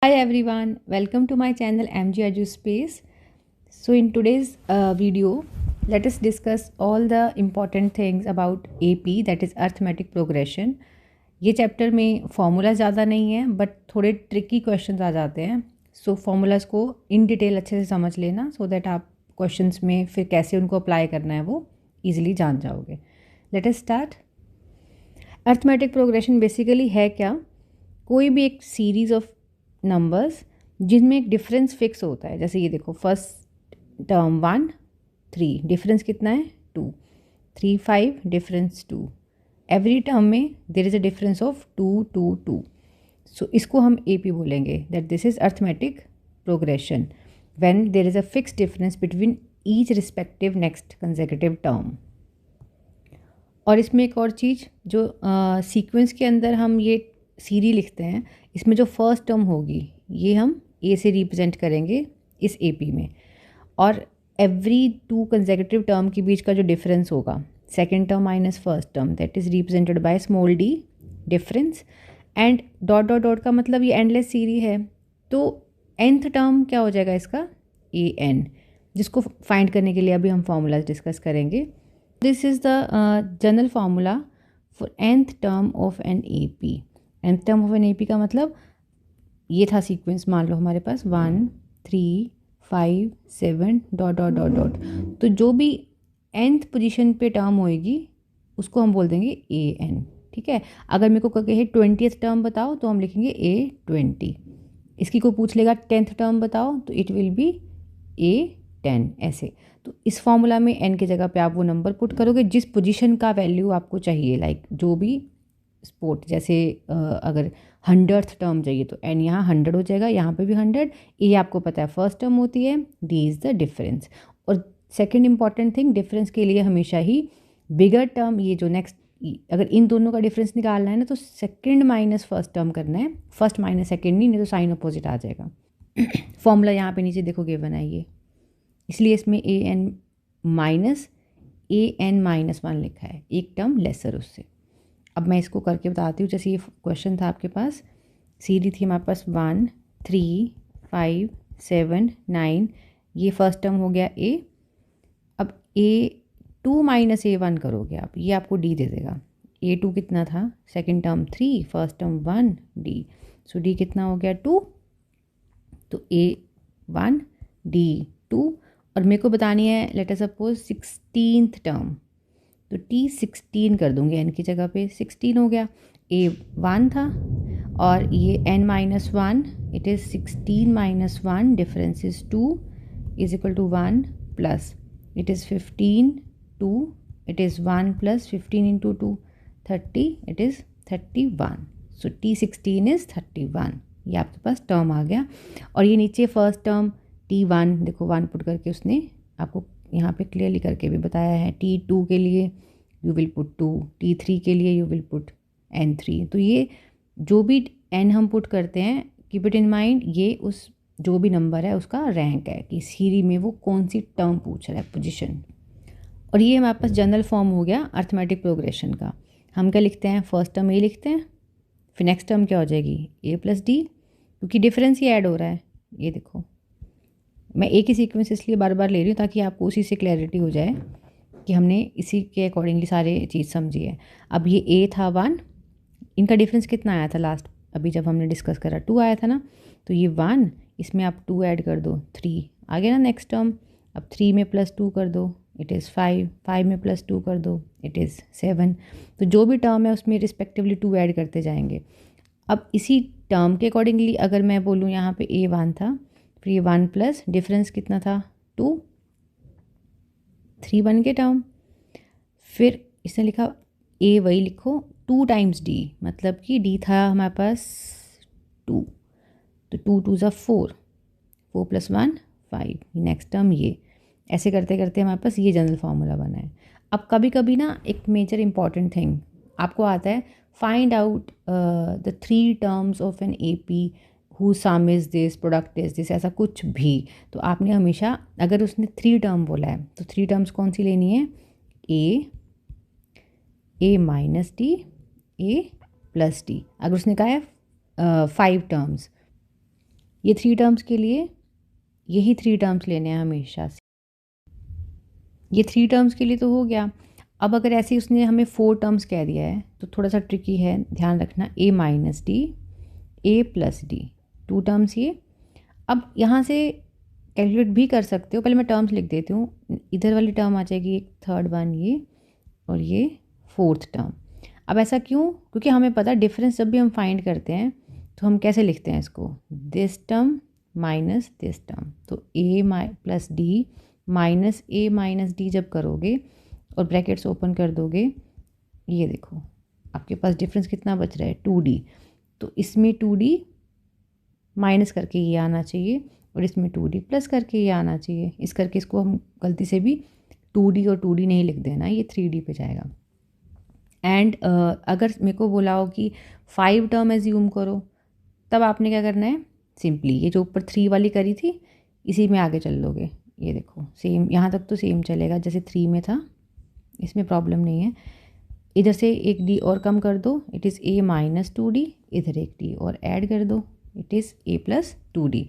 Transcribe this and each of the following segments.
Hi everyone, welcome to my channel MG Edu Space. So in today's video, let us discuss all the important things about AP, that is arithmetic progression. ये chapter में formula ज़्यादा नहीं है but थोड़े tricky questions आ जाते हैं. सो formulas को in detail अच्छे से समझ लेना सो दैट आप क्वेश्चंस में फिर कैसे उनको अप्लाई करना है वो ईजिली जान जाओगे. Let us start. Arithmetic progression basically है क्या? कोई भी एक सीरीज़ ऑफ नंबर्स जिनमें एक डिफरेंस फिक्स होता है. जैसे ये देखो, फर्स्ट टर्म 1 3, डिफरेंस कितना है 2, 3 5, डिफरेंस 2. एवरी टर्म में there is a difference of 2 2 2. सो इसको हम ए पी बोलेंगे, that this is arithmetic progression when there is a fix difference between each respective next consecutive term. और इसमें एक और चीज़ जो सीक्वेंस के अंदर हम ये सीरी लिखते हैं, इसमें जो फर्स्ट टर्म होगी ये हम ए से रिप्रेजेंट करेंगे इस ए पी में. और एवरी 2 कंसेक्यूटिव टर्म के बीच का जो डिफरेंस होगा, second term minus first term, that is represented by small D difference. And dot dot dot का मतलब ये एंडलेस सीरी है. तो nth टर्म क्या हो जाएगा इसका, ए एन, जिसको फाइंड करने के लिए अभी हम फॉर्मूलाज डिस्कस करेंगे. This is the general formula for nth term of an A P. nth term of an A P का मतलब ये था सीक्वेंस, मान लो हमारे पास 1 3 5 7 डॉट डॉट डॉट डॉट. तो जो भी nth पोजीशन पे टर्म होएगी उसको हम बोल देंगे ए एन. ठीक है. अगर मेरे को कहे 20th टर्म बताओ तो हम लिखेंगे ए 20. इसकी कोई पूछ लेगा 10th टर्म बताओ तो इट विल बी ए 10. ऐसे. तो इस फॉर्मूला में n की जगह पे आप वो नंबर पुट करोगे जिस पोजीशन का वैल्यू आपको चाहिए. लाइक जो भी स्पोर्ट, जैसे अगर 100th टर्म चाहिए तो n यहाँ 100 हो जाएगा, यहाँ पे भी 100. ये आपको पता है फर्स्ट टर्म होती है, डी इज़ द डिफरेंस. और सेकंड इंपॉर्टेंट थिंग, डिफरेंस के लिए हमेशा ही बिगर टर्म, ये जो नेक्स्ट, अगर इन दोनों का डिफरेंस निकालना है ना तो सेकंड माइनस फर्स्ट टर्म करना है, फर्स्ट माइनस सेकंड नहीं तो साइन अपोजिट आ जाएगा. फॉर्मूला यहाँ पे नीचे देखो गिवन है ये, इसलिए इसमें ए एन माइनस 1 लिखा है, एक टर्म लेसर उससे. अब मैं इसको करके बताती हूँ. जैसे ये क्वेश्चन था आपके पास, सीरी थी हमारे पास 1 3 5 7 9, ये फर्स्ट टर्म हो गया ए. अब A2 माइनस A1 करोगे आप, ये आपको डी दे देगा. A2 कितना था, second term 3, first term 1, D. So D कितना हो गया 2. तो A1 D2. और मेरे को बतानी है let us suppose 16th term, तो T16 कर दूंगी n की जगह पे. 16 हो गया. A1 था और ये n minus 1, it is 16 minus 1, difference is 2 is equal to 1 plus it is 15 2, it is 1 plus 15 into 2 30, it is 31. So T16 is 31. ये आपके पास टर्म आ गया. और ये नीचे फर्स्ट टर्म T1, देखो 1 पुट करके उसने आपको यहाँ पे क्लियरली करके भी बताया है. T2 के लिए यू विल पुट 2, T3 के लिए यू विल पुट N3. तो ये जो भी n हम पुट करते हैं, कीप इट इन माइंड, ये उस जो भी नंबर है उसका रैंक है कि सीरी में वो कौन सी टर्म पूछ रहा है, पोजीशन. और ये हमारे पास जनरल फॉर्म हो गया अर्थमेटिक प्रोग्रेशन का. हम क्या लिखते हैं, फर्स्ट टर्म ए लिखते हैं, फिर नेक्स्ट टर्म क्या हो जाएगी ए प्लस डी, क्योंकि डिफरेंस ही ऐड हो रहा है. ये देखो, मैं एक ही सीक्वेंस इसलिए बार बार ले रही हूँ ताकि आपको उसी से क्लैरिटी हो जाए कि हमने इसी के अकॉर्डिंगली सारे चीज़ समझी है. अब ये ए था 1, इनका डिफरेंस कितना आया था लास्ट, अभी जब हमने डिस्कस करा 2 आया था ना. तो ये 1, इसमें आप 2 ऐड कर दो, 3 आ गया ना नेक्स्ट टर्म. अब 3 में प्लस 2 कर दो, इट इज़ 5, 5 में प्लस 2 कर दो, इट इज़ 7. तो जो भी टर्म है उसमें रिस्पेक्टिवली 2 ऐड करते जाएंगे. अब इसी टर्म के अकॉर्डिंगली अगर मैं बोलूँ यहाँ पे A1 था, फिर ये 1 प्लस डिफरेंस कितना था 2, 3 बन के टर्म. फिर इसने लिखा ए, वही लिखो 2 टाइम्स डी, मतलब कि डी था हमारे पास 2, तो 2 2 ज़ा 4, 4 प्लस 1 5, नेक्स्ट टर्म ये. ऐसे करते करते हमारे पास ये जनरल फार्मूला बना है. अब कभी कभी ना एक मेजर इंपॉर्टेंट थिंग आपको आता है, find out the 3 terms of an A P who sum is this, product is this, ऐसा कुछ भी. तो आपने हमेशा, अगर उसने 3 टर्म बोला है तो 3 टर्म्स कौन सी लेनी है, ए माइनस डी, ए प्लस डी. अगर उसने कहा है 5 टर्म्स, ये 3 टर्म्स के लिए यही 3 टर्म्स लेने हैं हमेशा से। ये 3 टर्म्स के लिए तो हो गया। अब अगर ऐसे उसने हमें 4 टर्म्स कह दिया है तो थोड़ा सा ट्रिकी है, ध्यान रखना। a minus D, a plus D, 2 terms ये। अब यहाँ से कैलकुलेट भी कर सकते हो, पहले मैं टर्म्स लिख देती हूँ। इधर वाली टर्म आ जाएगी एक, थर्ड वन ये, और ये फोर्थ टर्म। अब ऐसा क्यों? क्योंकि हमें पता डिफरेंस जब भी हम फाइंड करते हैं तो हम कैसे लिखते हैं इसको, this term minus this term. तो a plus D minus a minus D जब करोगे और ब्रैकेट्स ओपन कर दोगे, ये देखो आपके पास डिफरेंस कितना बच रहा है, 2d। तो इसमें 2d माइनस करके ये आना चाहिए और इसमें 2d प्लस करके ये आना चाहिए। इस करके इसको हम गलती से भी 2d और 2d नहीं लिख देना, ये 3d पे जाएगा। एंड अगर मेरे को बोला हो कि 5 टर्म एज्यूम करो, तब आपने क्या करना है, सिंपली ये जो ऊपर 3 वाली करी थी इसी में आगे चल लोगे। ये देखो सेम, यहाँ तक तो सेम चलेगा जैसे 3 में था, इसमें प्रॉब्लम नहीं है। इधर से एक d और कम कर दो, it is a minus 2d, इधर एक d और ऐड कर दो, it is a plus 2d।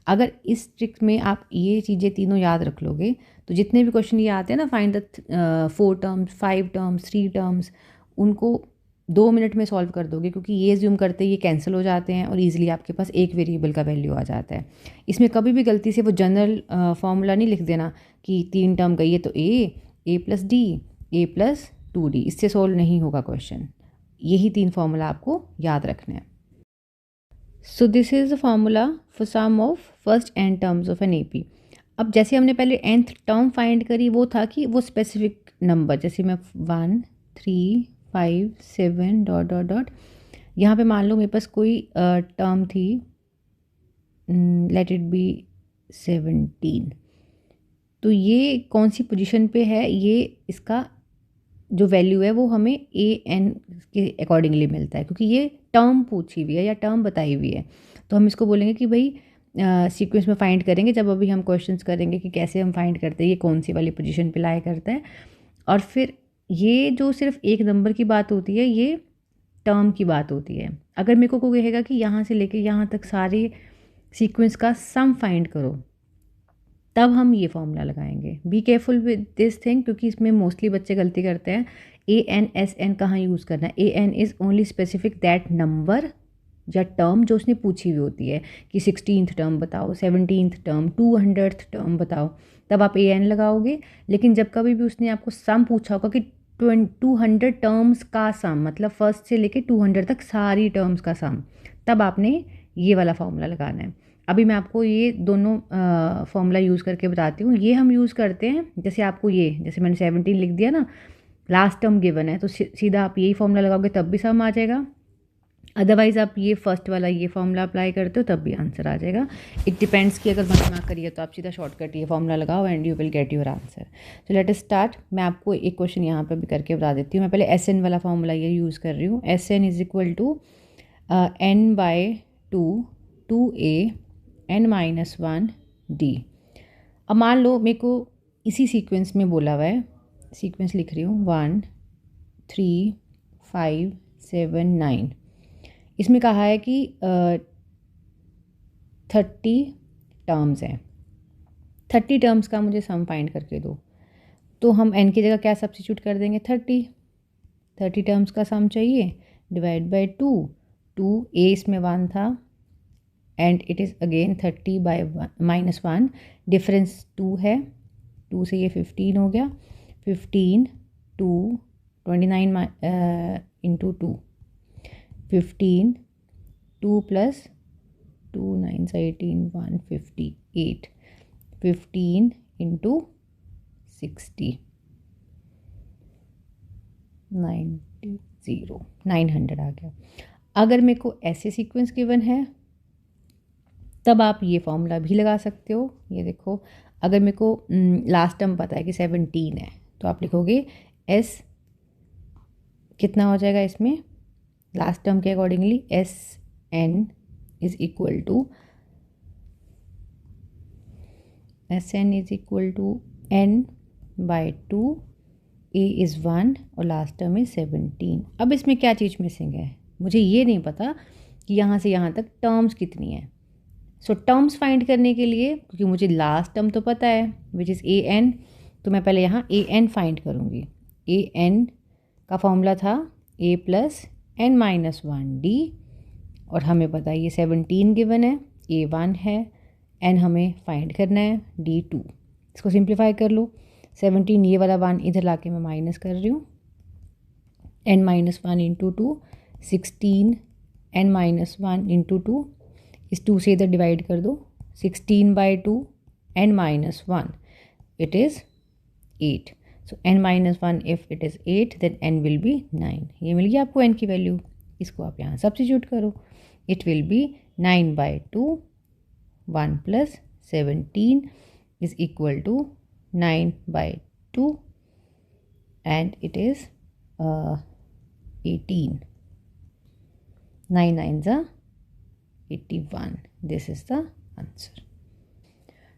अगर इस ट्रिक में आप ये चीज़ें तीनों याद रख लोगे तो जितने भी क्वेश्चन ये आते हैं ना, find the 4 terms, 5 terms, 3 terms, उनको 2 मिनट में सॉल्व कर दोगे, क्योंकि ये ज्यूम करते ये कैंसिल हो जाते हैं और ईजिली आपके पास एक वेरिएबल का वैल्यू आ जाता है। इसमें कभी भी गलती से वो जनरल फार्मूला नहीं लिख देना कि 3 टर्म गई है तो a plus D, a plus 2d, इससे सॉल्व नहीं होगा क्वेश्चन। यही 3 फार्मूला आपको याद रखना है। So this is the formula for sum of first n terms of an AP। अब जैसे हमने पहले nth टर्म फाइंड करी, वो था कि वो स्पेसिफिक नंबर, जैसे मैं 1 3 5 7 डॉट डॉट डॉट, यहाँ पे मान लो मेरे पास कोई टर्म थी, लेट इट बी 17। तो ये कौन सी पोजीशन पे है, ये इसका जो वैल्यू है वो हमें an के अकॉर्डिंगली मिलता है, क्योंकि ये टर्म पूछी हुई है या टर्म बताई हुई है। तो हम इसको बोलेंगे कि भाई सीक्वेंस में फाइंड करेंगे, जब अभी हम क्वेश्चंस करेंगे कि कैसे हम फाइंड करते हैं, ये कौन सी वाली पोजीशन पे लाया करता है। और फिर ये जो सिर्फ एक नंबर की बात होती है, ये टर्म की बात होती है। अगर मेरे को कोई कहेगा कि यहाँ से लेके यहाँ तक सारे सीक्वेंस का सम फाइंड करो, तब हम ये फॉर्मूला लगाएंगे। Be careful with this thing, क्योंकि इसमें मोस्टली बच्चे गलती करते हैं। an sn कहाँ यूज़ करना है, an is only specific that number या टर्म जो उसने पूछी हुई होती है, कि 16th टर्म बताओ, 17th टर्म, 200th टर्म बताओ, तब आप an लगाओगे। लेकिन जब कभी भी उसने आपको सम पूछा होगा कि 200 टर्म्स का सम, मतलब फर्स्ट से लेके 200 तक सारी टर्म्स का सम, तब आपने ये वाला फॉर्मूला लगाना है। अभी मैं आपको ये दोनों फॉर्मूला यूज़ करके बताती हूँ। ये हम यूज़ करते हैं, जैसे आपको ये, जैसे मैंने 17 लिख दिया ना, लास्ट टर्म गिवन है, तो सीधा आप यही फॉर्मूला लगाओगे तब भी सम आ जाएगा। अदरवाइज़ आप ये फर्स्ट वाला ये फॉर्मूला अप्लाई करते हो तब भी आंसर आ जाएगा। इट डिपेंड्स कि अगर मत ना करिए तो आप सीधा शॉर्टकट ये फॉर्मूला लगाओ and you will get your answer. तो लेट अस स्टार्ट। मैं आपको एक क्वेश्चन यहाँ पर भी करके बता देती हूँ। मैं पहले SN वाला फॉर्मूला ये यूज़ कर रही हूँ। SN is equal to n/2 2a n-1 d। अब मान लो मेरे को इसी सीक्वेंस में बोला हुआ है, सीक्वेंस लिख रही हूँ 1 3 5 7 9। इसमें कहा है कि 30 टर्म्स हैं। 30 टर्म्स का मुझे सम फाइंड करके दो। तो हम n की जगह क्या सब्स्टिट्यूट कर देंगे, 30 टर्म्स का सम चाहिए, डिवाइड बाय 2। 2a इसमें 1 था and it is again 30/-1, difference 2 है, 2 से ये 15 हो गया। 15 2 29 इंटू 2, 15 2 प्लस 2 9 से 18 158, 15 इंटू 60 900 आ गया। अगर मेरे को ऐसे सीक्वेंस गिवन है तब आप ये फॉर्मूला भी लगा सकते हो। ये देखो, अगर मेरे को लास्ट टर्म पता है कि 17 है, तो आप लिखोगे S कितना हो जाएगा इसमें लास्ट टर्म के accordingly, SN is equal to n/2, a is 1 और लास्ट टर्म इज़ 17। अब इसमें क्या चीज़ मिसिंग है, मुझे ये नहीं पता कि यहाँ से यहाँ तक टर्म्स कितनी है। सो टर्म्स फाइंड करने के लिए, क्योंकि मुझे लास्ट टर्म तो पता है विच इज़ ए एन, तो मैं पहले यहाँ ए एन फाइंड करूँगी। ए एन का फॉर्मूला था A plus N minus one D, और हमें पता है ये 17 गिवन है, ए वन है, एन हमें फाइंड करना है डी टू। इसको सिंप्लीफाई कर लो, 17 ये वाला वन इधर ला के मैं माइनस कर रही हूँ, n minus one into two, 16 n minus one into two, इस 2 से इधर डिवाइड कर दो, 16/2 n minus 1, it is 8. So n minus 1 if it is 8 then n will be 9. ये मिल गया आपको n की वैल्यू, इसको आप यहाँ सब्स्टिट्यूट करो, it will be 9/2, 1 plus 17 is equal to 9/2 and it is 18. 9 9s are 81. This is the answer.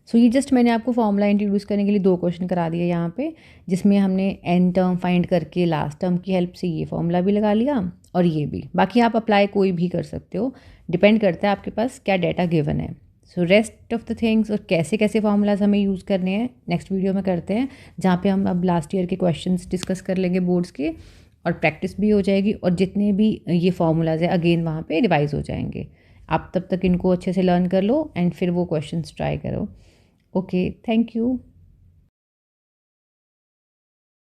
So ये just मैंने आपको फॉर्मूला इंट्रोड्यूस करने के लिए 2 क्वेश्चन करा दिए यहाँ पे, जिसमें हमने एन टर्म फाइंड करके लास्ट टर्म की हेल्प से ये फॉर्मूला भी लगा लिया और ये भी। बाकी आप अप्लाई कोई भी कर सकते हो, डिपेंड करता है आपके पास क्या डाटा गिवन है। So rest of the things और कैसे कैसे फार्मूलाज हमें यूज़ करने हैं नेक्स्ट वीडियो में करते हैं, जहाँ पे हम अब लास्ट ईयर के क्वेश्चन डिस्कस कर लेंगे बोर्ड्स के, और प्रैक्टिस भी हो जाएगी, और जितने भी ये फार्मूलाज है अगेन वहाँ पे रिवाइज हो जाएंगे। आप तब तक इनको अच्छे से लर्न कर लो एंड फिर वो क्वेश्चंस ट्राई करो। Okay, thank you.